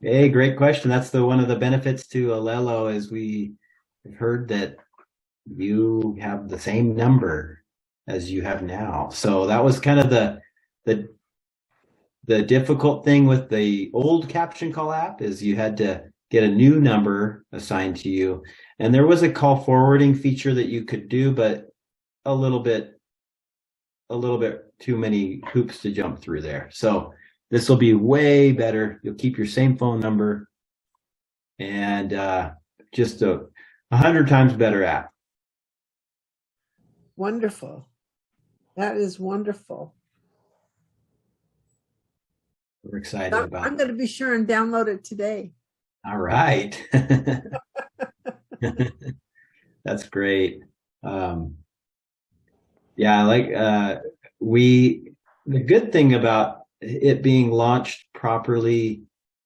Hey, great question. That's one of the benefits to Alelo, is we've heard that you have the same number as you have now. So that was kind of the difficult thing with the old CaptionCall app, is you had to get a new number assigned to you. And there was a call forwarding feature that you could do, but a little bit too many hoops to jump through there. So this will be way better. You'll keep your same phone number, and just a 100 times better app. Wonderful. That is wonderful. We're excited I'm about going to be sure and download it today. All right. That's great. Yeah, the good thing about it being launched properly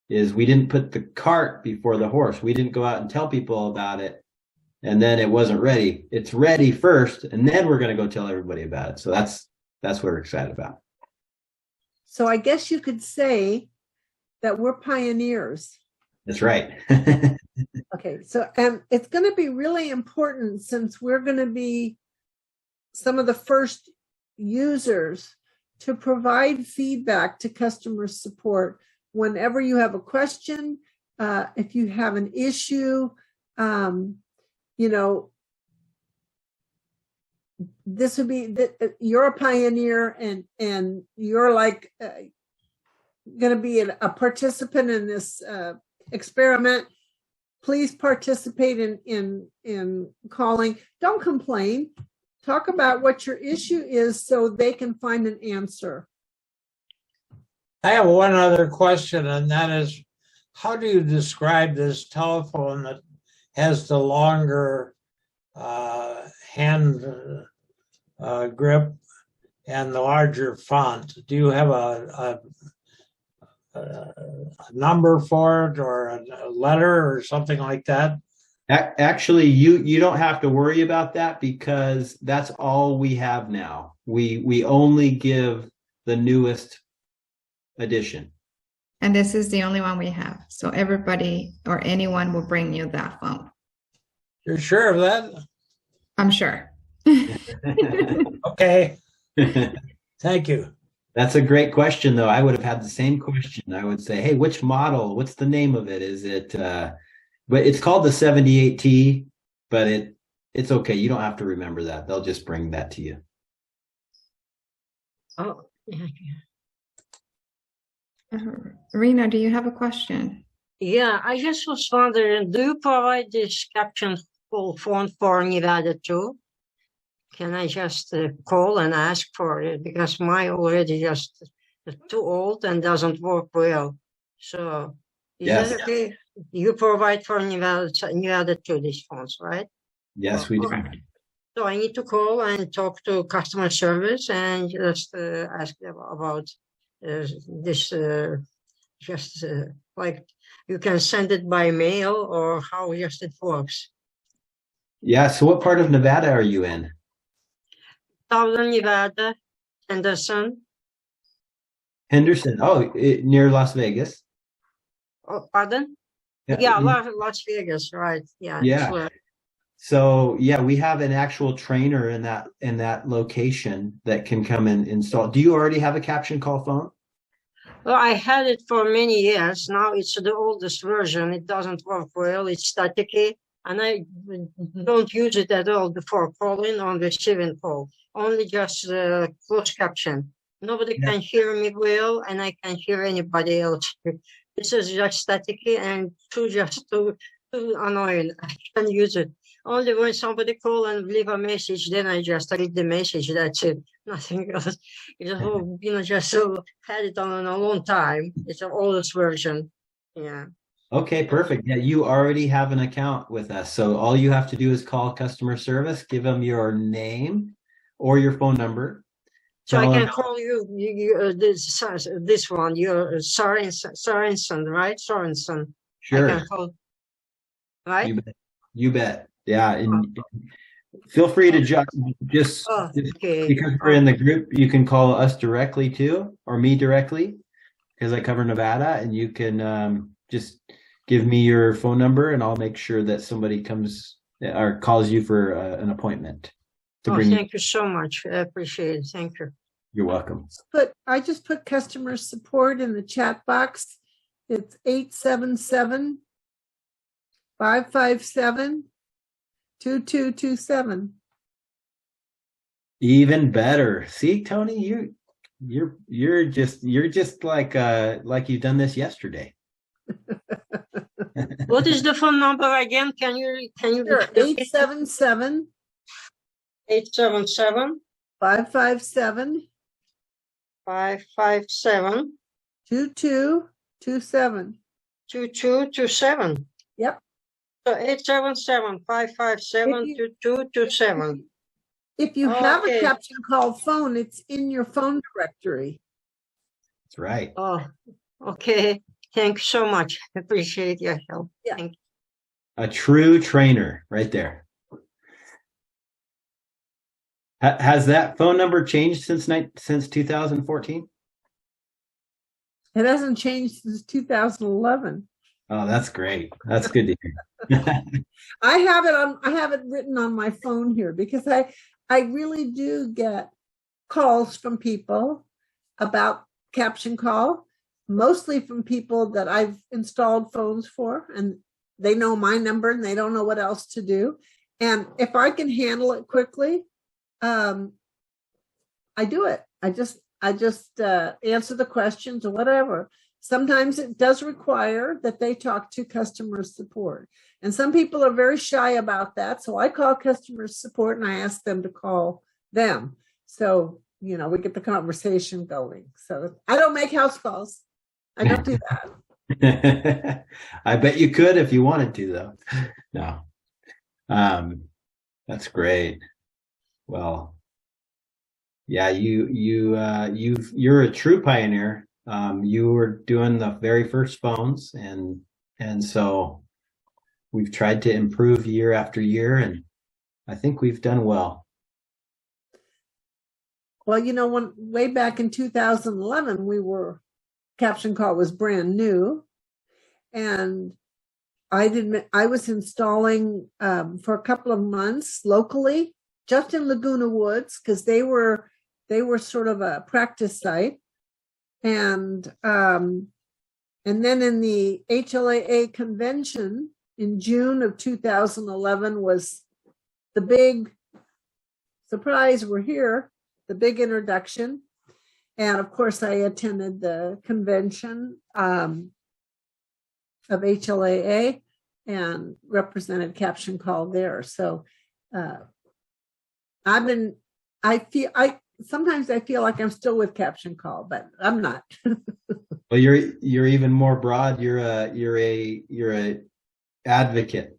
is we didn't put the cart before the horse. We didn't go out and tell people about it, and then it wasn't ready. It's ready first, and then we're going to go tell everybody about it. So that's what we're excited about. So I guess you could say that we're pioneers. That's right. Okay, so it's going to be really important since we're going to be some of the first users to provide feedback to customer support whenever you have a question, if you have an issue, this would be you're a pioneer and you're like going to be a participant in this experiment. Please participate in calling. Don't complain. Talk about what your issue is so they can find an answer. I have one other question, and that is, how do you describe this telephone that has the longer hand grip and the larger font? Do you have a number for it, or a letter, or something like that? Actually, you don't have to worry about that because that's all we have now. We only give the newest edition. And this is the only one we have. So everybody or anyone will bring you that phone. You're sure of that? I'm sure. Okay. Thank you. That's a great question, though. I would have had the same question. I would say, hey, which model? What's the name of it? Is it, but it's called the 78T, but it's okay. You don't have to remember that. They'll just bring that to you. Oh, yeah. Rena, do you have a question? Yeah, I just was wondering, do you provide this CaptionCall phone for Nevada too? Can I just call and ask for it? Because mine already just too old and doesn't work well. So is that okay? You provide for Nevada too these phones, right? Yes, we do. So I need to call and talk to customer service and just ask them about this. Like you can send it by mail or how just it works. Yeah. So what part of Nevada are you in? Southern Nevada, Henderson. Henderson. Oh, near Las Vegas. Oh, pardon? Yeah, Las Vegas, right? Yeah. Yeah. So yeah, we have an actual trainer in that location that can come and install. Do you already have a CaptionCall phone? Well, I had it for many years. Now it's the oldest version. It doesn't work well. It's staticky, and I don't use it at all before calling or receiving call. Only just closed caption. Nobody can hear me well, and I can hear anybody else. This is just staticky and too annoying. I can't use it. Only when somebody call and leave a message, then I just read the message. That's it. Nothing else. Just had it on a long time. It's an oldest version. Yeah. Okay, perfect. Yeah, you already have an account with us. So all you have to do is call customer service, give them your name or your phone number. So I can call you this one, you're Sorenson, right? Sorenson. Sure. I can call, right? You bet. Yeah. And feel free to just because we're in the group, you can call us directly too, or me directly, because I cover Nevada, and you can just give me your phone number and I'll make sure that somebody comes or calls you for an appointment. Thank you so much. I appreciate it. Thank you. You're welcome. But I just put customer support in the chat box. It's 877-557-2227. Even better. See, Tony, you're just like you've done this yesterday. What is the phone number again? Can you Sure, 877 877 557 557 2227. 2227. Yep. So 877 557 2227. If you have a Okay. CaptionCall phone, it's in your phone directory. That's right. Oh, okay. Thank you so much. I appreciate your help. Yeah. Thank you. A true trainer right there. Has that phone number changed since 2014? It hasn't changed since 2011. Oh, that's great. That's good to hear. I have it written on my phone here because I really do get calls from people about CaptionCall, mostly from people that I've installed phones for, and they know my number and they don't know what else to do. And if I can handle it quickly, I do it. I just answer the questions or whatever. Sometimes it does require that they talk to customer support. And some people are very shy about that. So I call customer support and I ask them to call them. So, we get the conversation going. So I don't make house calls. I don't do that. I bet you could if you wanted to, though. No. That's great. Well, yeah, you're a true pioneer. You were doing the very first phones, and so we've tried to improve year after year, and I think we've done well. Well, way back in 2011, CaptionCall was brand new, and I was installing for a couple of months locally, just in Laguna Woods, because they were sort of a practice site. And then in the HLAA convention in June of 2011 was the big surprise. We're here, the big introduction. And of course, I attended the convention of HLAA and represented CaptionCall there. So sometimes I feel like I'm still with CaptionCall, but I'm not. Well, you're even more broad. You're a advocate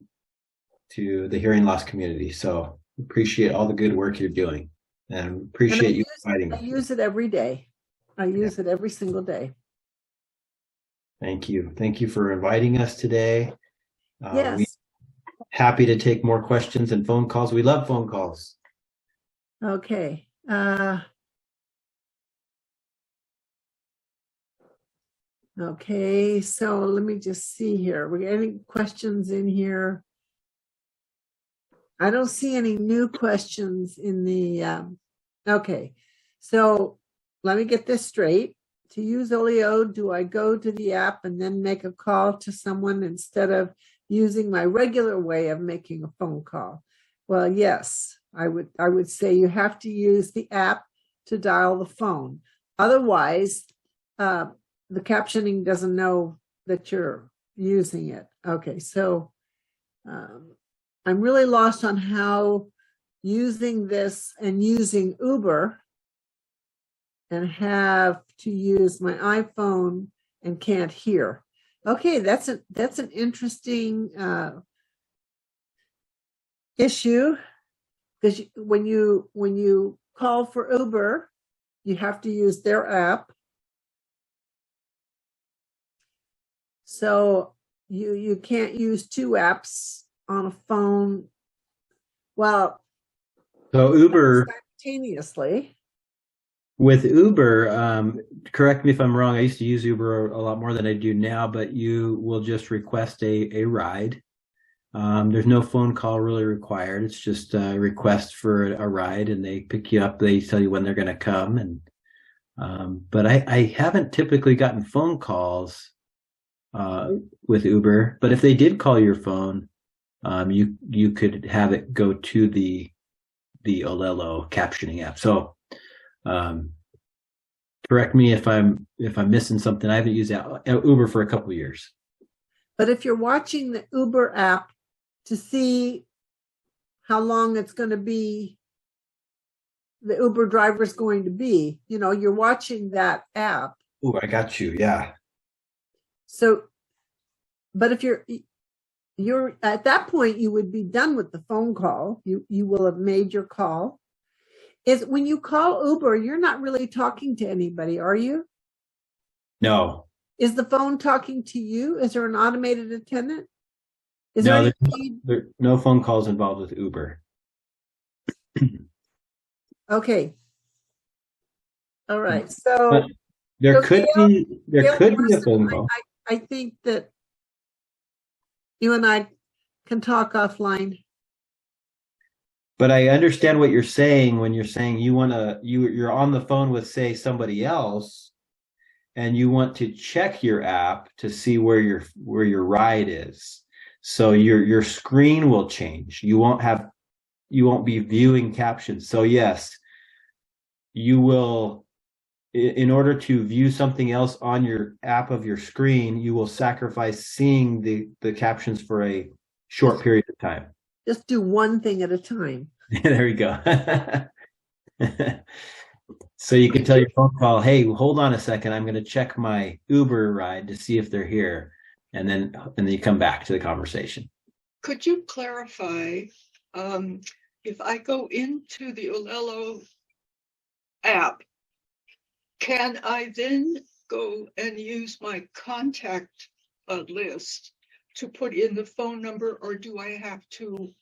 to the hearing loss community. So appreciate all the good work you're doing, and appreciate you fighting. I use it every day. I use it every single day. Thank you. Thank you for inviting us today. Yes. We're happy to take more questions and phone calls. We love phone calls. Okay. Okay, so let me just see here. We got any questions in here? I don't see any new questions in the, okay. So let me get this straight. To use Olio, do I go to the app and then make a call to someone instead of using my regular way of making a phone call? Well, yes, I would say you have to use the app to dial the phone. Otherwise, the captioning doesn't know that you're using it. Okay, so I'm really lost on how using this and using Uber and have to use my iPhone and can't hear. Okay, that's an interesting issue, because when you call for Uber, you have to use their app. So you can't use two apps on a phone. Well, so Uber simultaneously. With Uber, correct me if I'm wrong, I used to use Uber a lot more than I do now, but you will just request a ride. There's no phone call really required. It's just a request for a ride, and they pick you up. They tell you when they're going to come. And but I haven't typically gotten phone calls with Uber. But if they did call your phone, you could have it go to the Olelo captioning app. So correct me if I'm missing something. I haven't used Uber for a couple of years. But if you're watching the Uber app to see how long it's going to be the Uber driver is going to be. You know, you're watching that app. Oh, I got you. Yeah. So, but if you're at that point, you would be done with the phone call. You will have made your call. Is when you call Uber, you're not really talking to anybody, are you? No. Is the phone talking to you? Is there an automated attendant? Is No, there there's no phone calls involved with Uber. Okay. All right. So But there so could Gail- be Gail a Morrison, phone call. I think that you and I can talk offline. But I understand what you're saying when you're saying you're on the phone with, say, somebody else, and you want to check your app to see where your ride is. So your screen will change. You won't be viewing captions. So yes, you will, in order to view something else on your app of your screen, you will sacrifice seeing the captions for a short period of time. Just do one thing at a time. There you go. So you can tell your phone call, hey, hold on a second, I'm going to check my Uber ride to see if they're here. And then you come back to the conversation. Could you clarify, if I go into the Olelo app, can I then go and use my contact list to put in the phone number, or do I have to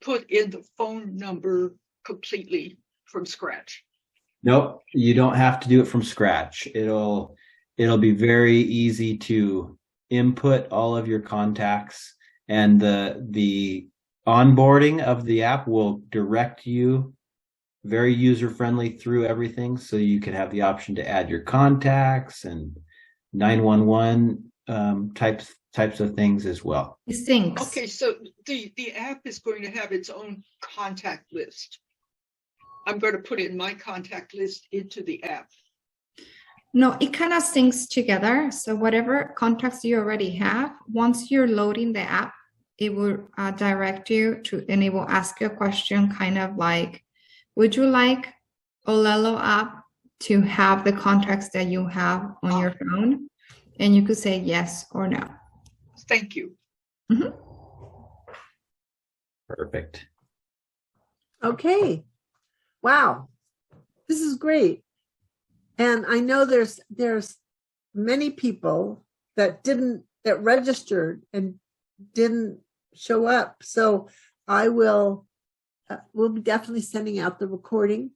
put in the phone number completely from scratch? Nope, you don't have to do it from scratch. It'll be very easy to input all of your contacts, and the onboarding of the app will direct you very user-friendly through everything. So you can have the option to add your contacts and 911 types of things as well. It syncs. Okay, so the app is going to have its own contact list. I'm going to put in my contact list into the app. No, it kind of syncs together. So whatever contacts you already have, once you're loading the app, it will direct you to, and it will ask you a question kind of like, would you like Olelo app to have the contacts that you have on your phone? And you could say yes or no. Thank you. Mm-hmm. Perfect. Okay. Wow. This is great. And I know there's many people that registered and didn't show up. So I will we'll be definitely sending out the recording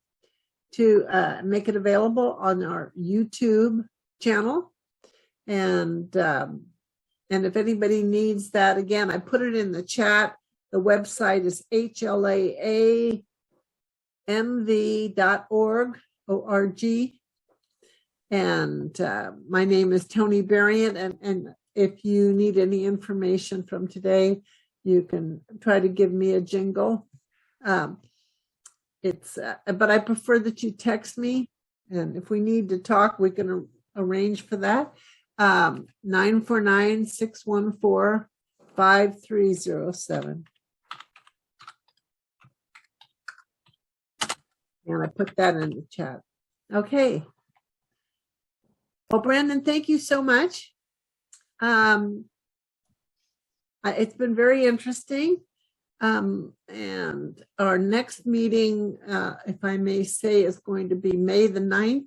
to make it available on our YouTube channel. And if anybody needs that, again, I put it in the chat. The website is HLAA mv.org. And my name is Tony Berrient. And if you need any information from today, you can try to give me a jingle. But I prefer that you text me. And if we need to talk, we can arrange for that. 949-614-5307. And I put that in the chat. Okay. Well, Brandon, thank you so much. It's been very interesting. And our next meeting, if I may say, is going to be May the 9th.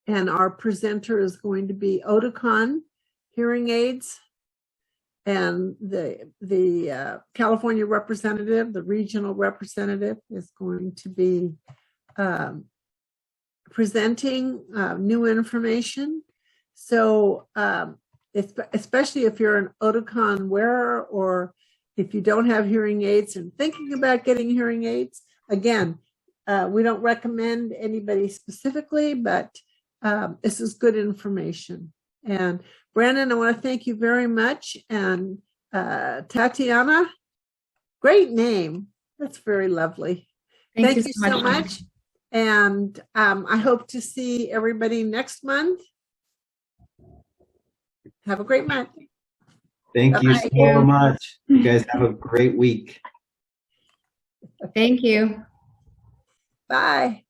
And our presenter is going to be Oticon Hearing Aids. And the California representative, the regional representative, is going to be presenting new information. So especially if you're an Oticon wearer, or if you don't have hearing aids and thinking about getting hearing aids, again, we don't recommend anybody specifically, but this is good information. And Brandon, I want to thank you very much. And Tatiana, great name. That's very lovely. Thank you so much. And I hope to see everybody next month. Have a great month. Thank you so much. You guys have a great week. Thank you. Bye.